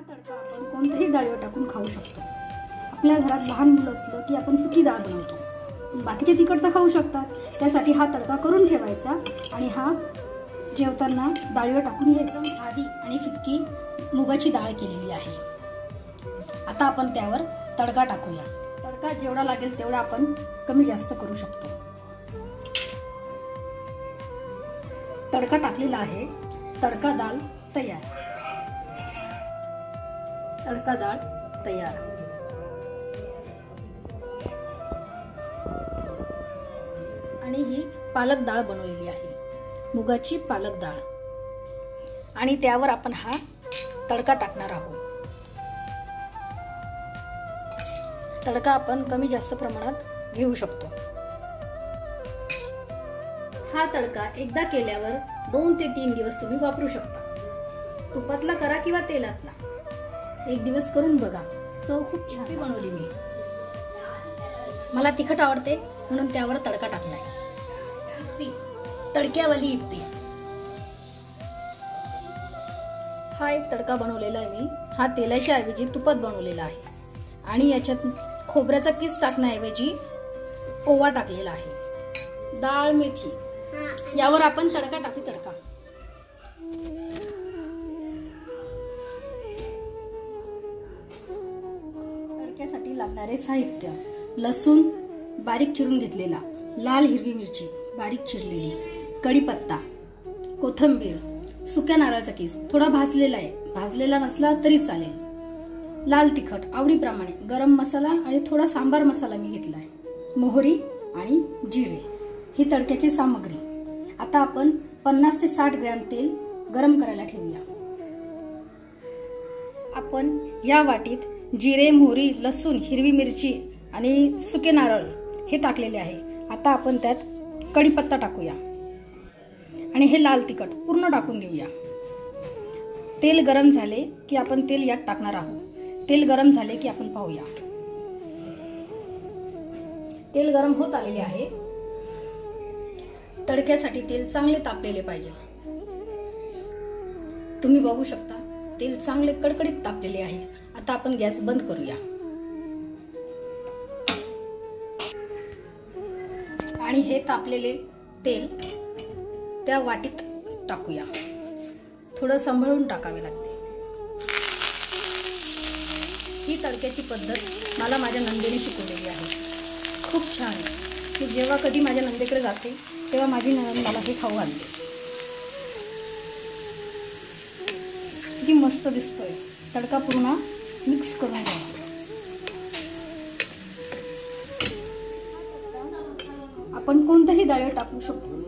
तडका आपण कोणत्याही डाळीवर टाकून खाऊ शकतो। आपल्या घरात लहान मुलं असलं की आपण फिकी डाळ बनवतो, बाकीचे तिखट तर खाऊ शकतात। त्यासाठी हा तडका करून ठेवायचा आणि हा जेवताना डाळीवर टाकून एकदम साधी आणि फिक्की मुगाची डाळ केलेली आहे। आता आपण त्यावर तडका टाकूया। तडका जेवढा लागेल तेवढा आपण कमी जास्त करू शकतो। तडका टाकलेला आहे। तडका डाळ तयार। तडका डाळ तयार। आणि ही पालक डाळ बनवलेली आहे, मुगाची पालक डाळ, आणि त्यावर आपण हा तडका टाकणार आहोत। तडका आपण कमी जास्त प्रमाणात घेऊ शकतो। हा तडका एकदा केल्यावर 2 ते 3 दिवस तुम्ही वापरू शकता। तुपातला करा किंवा तेलातला, एक दिवस करून बघा। चव खूप छान बनवली मी। मला तिखट आवडते म्हणून त्यावर तडका टाकलाय। इप्पी, तडक्यावाली इप्पी। हा एक तडका बनवलेला आहे मी। हा तेलाच्या ऐवजी तुपात बनवलेला आहे आणि याच्यात खोबऱ्याचा किस टाकण्याऐवजी ओवा टाकलेला आहे। डाळ मेथी, यावर आपण तडका टाकू। तडका तडक्यासाठी लागणारे साहित्य: लसूण बारीक चिरून घेतलेला, लाल हिरवी मिरची बारीक चिरलेली, कढीपत्ता, कोथिंबीर, सुक्या नारळाचा किस थोडा भाजलेला आहे, भाजलेला नसला तरी चालेल, लाल तिखट आवडीप्रमाणे, गरम मसाला आणि थोडा सांबार मसाला मी घेतलाय, मोहरी आणि जिरे ही तडक्याची सामग्री। आता आपण 50 ते 60 ग्रॅम तेल गरम करायला ठेवूया। आपण या वाटीत जिरे, मोहरी, लसूण, हिरवी मिरची आणि सुके नारळ हे टाकलेले आहे। आता आपण त्यात कढीपत्ता टाकूया आणि हे लाल तिखट पूर्ण टाकून देऊया। तेल गरम झाले की आपण तेल यात टाकणार आहोत। तेल गरम झाले की आपण पाहूया। तेल गरम होत आलेले आहे। तडक्यासाठी तेल चांगले तापलेले पाहिजे। तुम्ही बघू शकता तेल चांगले कडकडीत तापलेले आहे। आता आपण गॅस बंद करूया आणि हे तापलेले तेल त्या वाटीत टाकूया। थोडं सांभाळून टाकावे लागते। ही तडक्याची पद्धत मला माझ्या नंदेने शिकवलेली आहे, खूप छान। मी जेव्हा कधी माझ्या नंदेकडे जाते तेव्हा माझी नंद मला हे खाऊ घालते। किती मस्त दिसतोय। तडका पूर्ण मिक्स करून घ्या। आपण कोणत्याही डाळीवर टाकू शकतो।